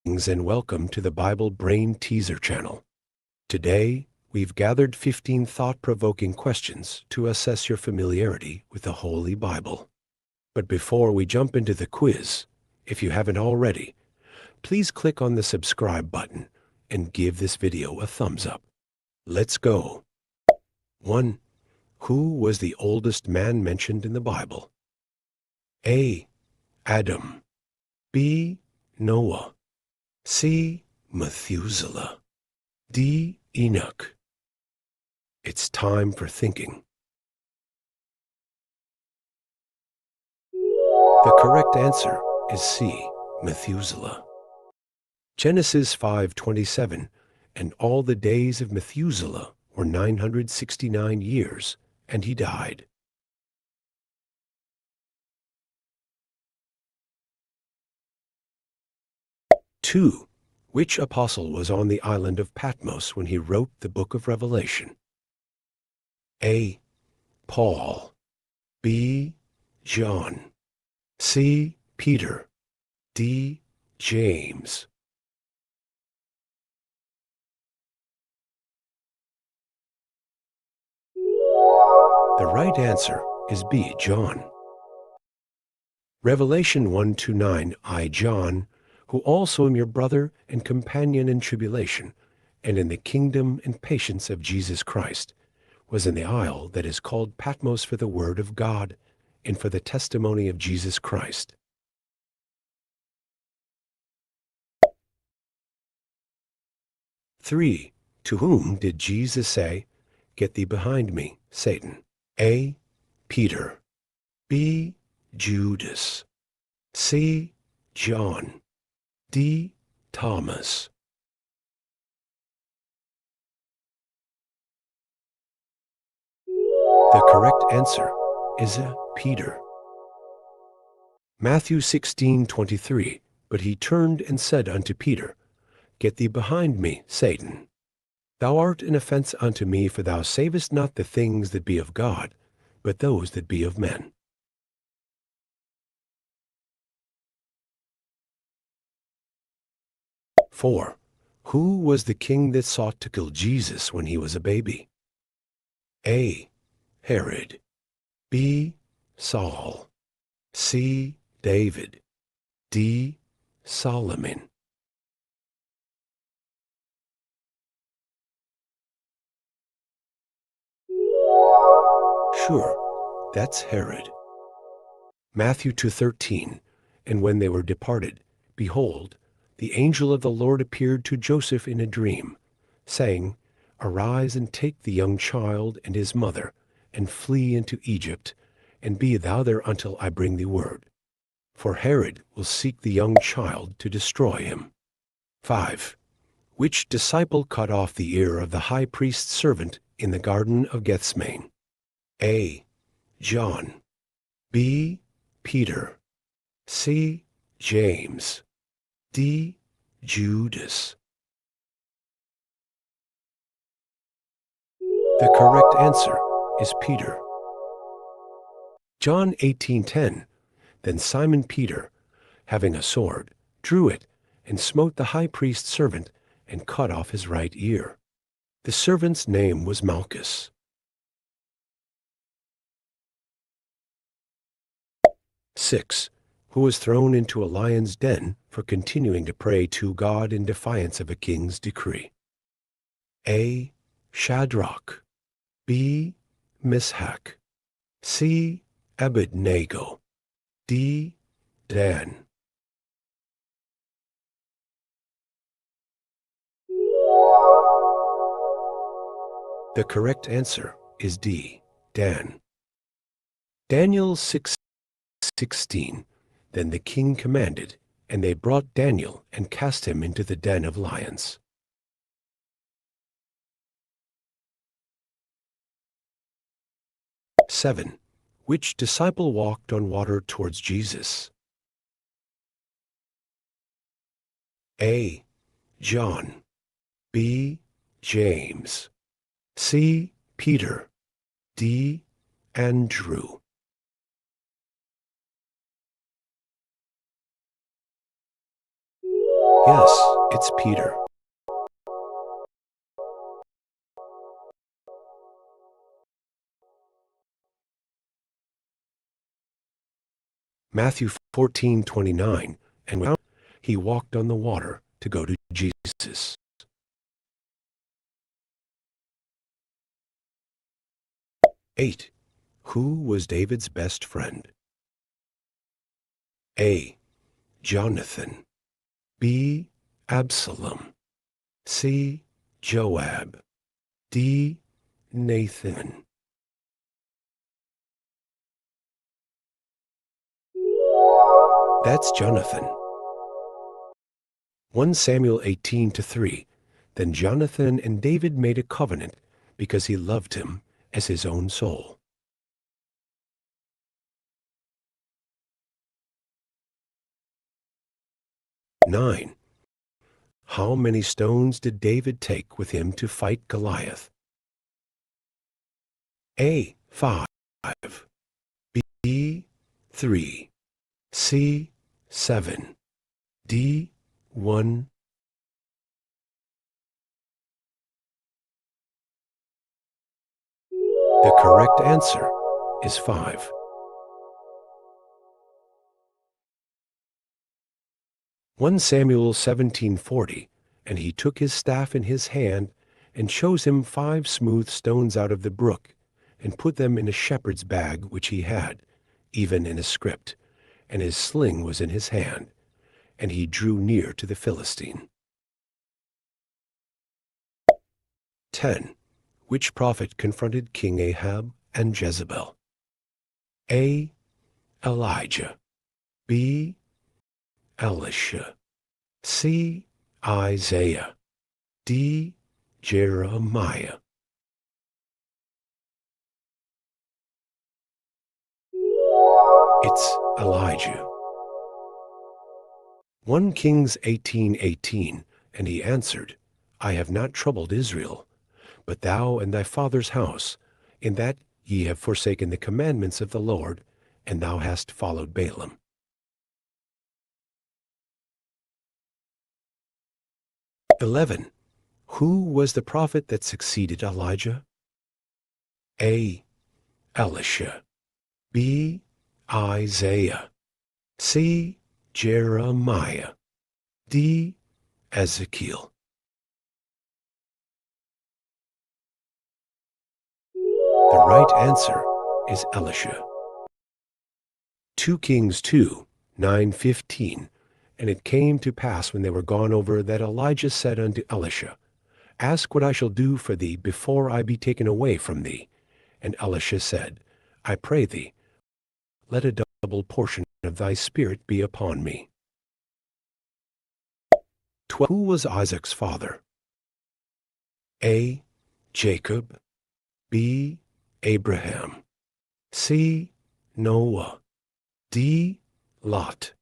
Greetings and welcome to the Bible Brain Teaser channel. Today, we've gathered 15 thought-provoking questions to assess your familiarity with the Holy Bible. But before we jump into the quiz, if you haven't already, please click on the subscribe button and give this video a thumbs up. Let's go. 1. Who was the oldest man mentioned in the Bible? A. Adam. B. Noah. C. Methuselah. D. Enoch. It's time for thinking. The correct answer is C. Methuselah. Genesis 5:27, and all the days of Methuselah were 969 years, and he died. 2. Which apostle was on the island of Patmos when he wrote the book of Revelation? A. Paul. B. John. C. Peter. D. James. The right answer is B. John. Revelation 1:9, I, John, who also am your brother and companion in tribulation, and in the kingdom and patience of Jesus Christ, was in the isle that is called Patmos for the word of God, and for the testimony of Jesus Christ. 3. To whom did Jesus say, "Get thee behind me, Satan"? A. Peter. B. Judas. C. John. D. Thomas. The correct answer is Peter. Matthew 16:23, but he turned and said unto Peter, Get thee behind me, Satan. Thou art an offense unto me, for thou savest not the things that be of God, but those that be of men. 4. Who was the king that sought to kill Jesus when he was a baby? A. Herod. B. Saul. C. David. D. Solomon. Sure, that's Herod. Matthew 2:13, and when they were departed, behold, the angel of the Lord appeared to Joseph in a dream, saying, Arise and take the young child and his mother, and flee into Egypt, and be thou there until I bring thee word. For Herod will seek the young child to destroy him. 5. Which disciple cut off the ear of the high priest's servant in the garden of Gethsemane? A. John. B. Peter. C. James. D. Judas. The correct answer is Peter. John 18:10, Then Simon Peter, having a sword, drew it, and smote the high priest's servant, and cut off his right ear. The servant's name was Malchus. 6. Who was thrown into a lion's den for continuing to pray to God in defiance of a king's decree? A. Shadrach. B. Meshach. C. Abednego. D. Dan. The correct answer is D. Dan. Daniel 6:16. Then the king commanded, and they brought Daniel and cast him into the den of lions. 7. Which disciple walked on water towards Jesus? A. John. B. James. C. Peter. D. Andrew. Yes, it's Peter. Matthew 14:29, and when he walked on the water to go to Jesus. 8. Who was David's best friend? A. Jonathan. B. Absalom. C. Joab. D. Nathan. That's Jonathan. 1 Samuel 18:3. Then Jonathan and David made a covenant because he loved him as his own soul. 9. How many stones did David take with him to fight Goliath? A. 5. B. 3. C. 7. D. 1. The correct answer is 5. 1 Samuel 17:40, and he took his staff in his hand and chose him 5 smooth stones out of the brook, and put them in a shepherd's bag which he had, even in a script, and his sling was in his hand, and he drew near to the Philistine. 10. Which prophet confronted King Ahab and Jezebel? A. Elijah. B. Elisha. C. Isaiah. D. Jeremiah. It's Elijah. 1 Kings 18:18, and he answered, I have not troubled Israel, but thou and thy father's house, in that ye have forsaken the commandments of the Lord, and thou hast followed Balaam. 11. Who was the prophet that succeeded Elijah? A. Elisha. B. Isaiah. C. Jeremiah. D. Ezekiel. The right answer is Elisha. 2 Kings 2:9-15. And it came to pass when they were gone over that Elijah said unto Elisha, Ask what I shall do for thee before I be taken away from thee. And Elisha said, I pray thee, let a double portion of thy spirit be upon me. 12. Who was Isaac's father? A. Jacob. B. Abraham. C. Noah. D. Lot.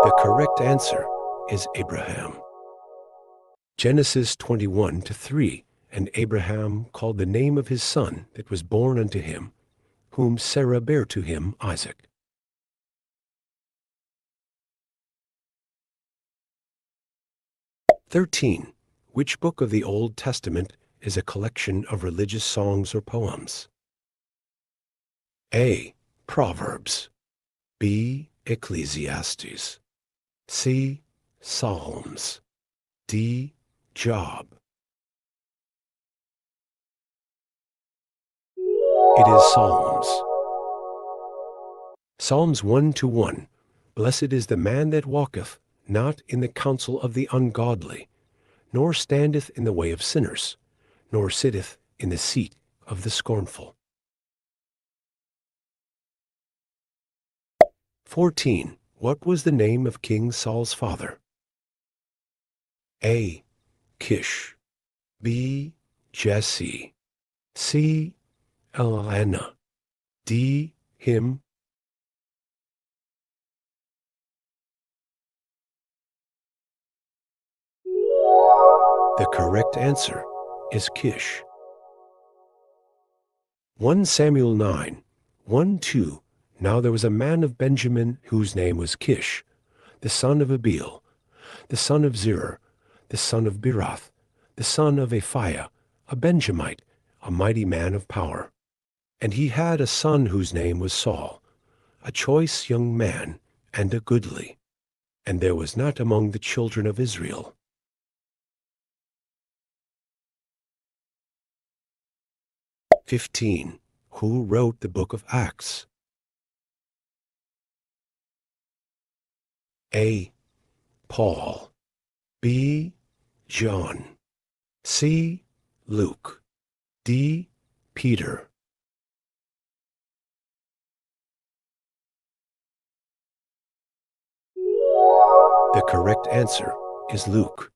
The correct answer is Abraham. Genesis 21:3, and Abraham called the name of his son that was born unto him, whom Sarah bare to him, Isaac. 13. Which book of the Old Testament is a collection of religious songs or poems? A. Proverbs. B. Ecclesiastes. C. Psalms. D. Job. It is Psalms. Psalms 1-1. Blessed is the man that walketh not in the counsel of the ungodly, nor standeth in the way of sinners, nor sitteth in the seat of the scornful. 14. What was the name of King Saul's father? A. Kish. B. Jesse. C. Elkanah. D. Him. The correct answer is Kish. 1 Samuel 9. 1:2. Now there was a man of Benjamin whose name was Kish, the son of Abiel, the son of Zerah, the son of Beerath, the son of Aphiah, a Benjamite, a mighty man of power. And he had a son whose name was Saul, a choice young man, and a goodly. And there was not among the children of Israel. Who wrote the book of Acts? A. Paul. B. John. C. Luke. D. Peter. The correct answer is Luke.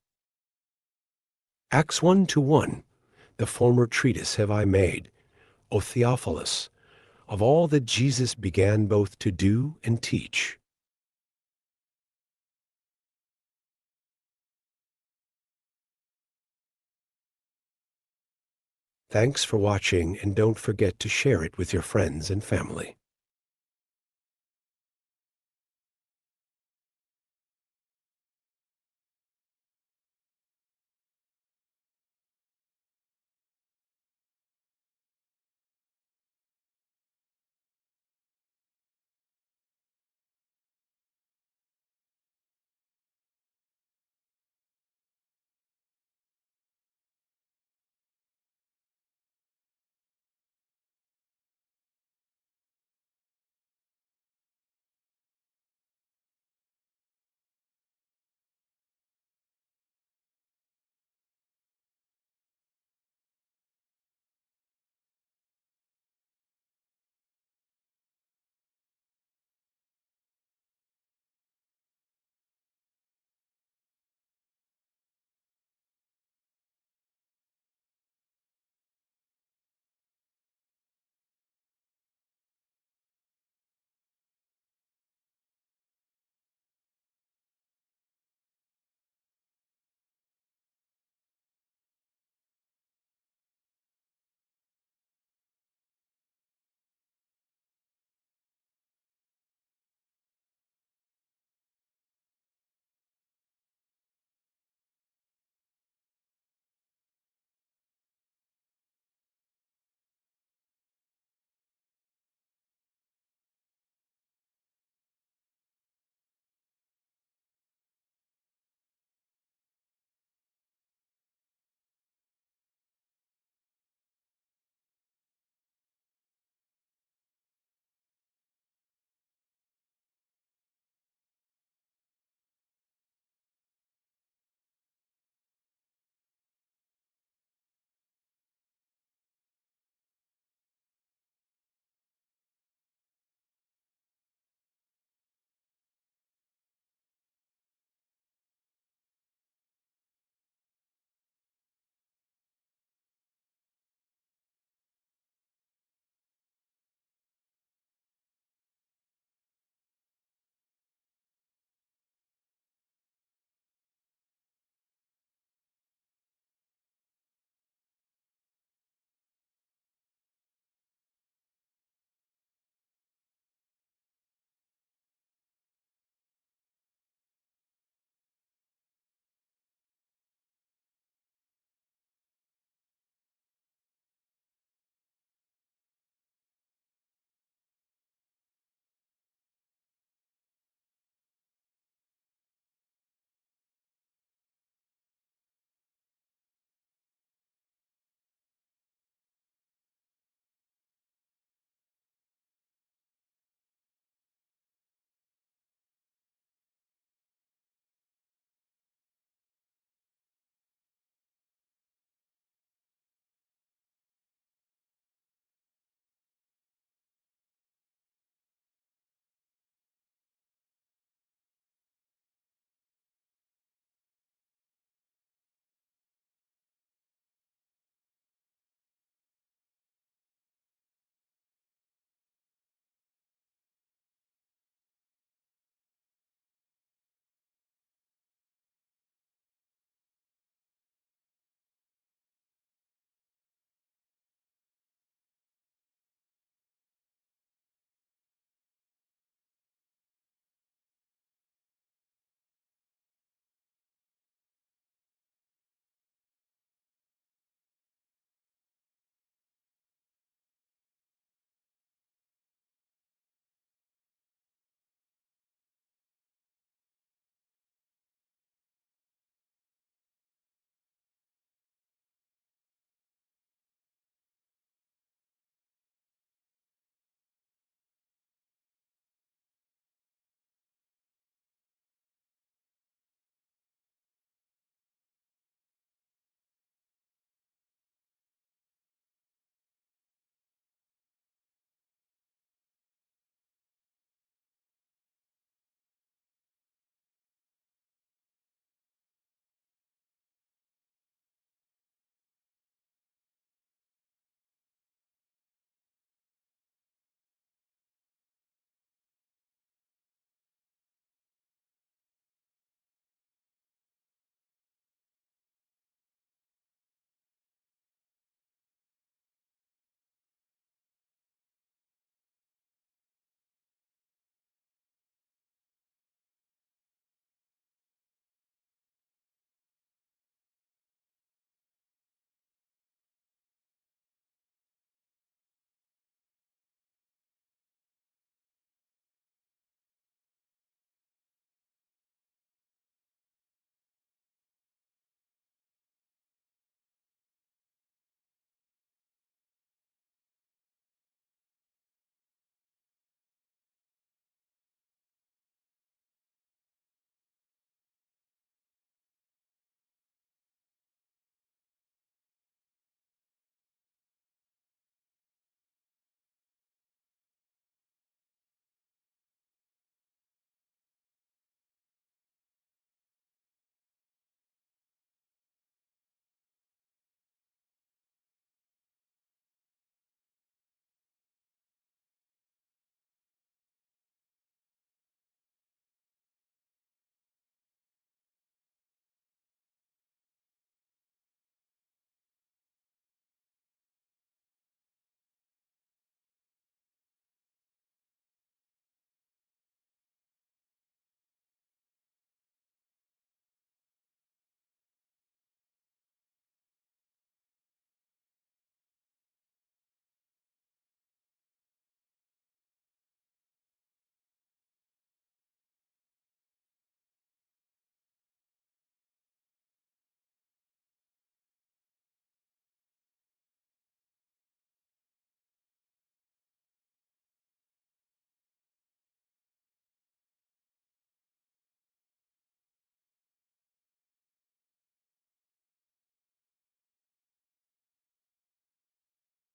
Acts 1:1. The former treatise have I made, O Theophilus, of all that Jesus began both to do and teach. Thanks for watching, and don't forget to share it with your friends and family.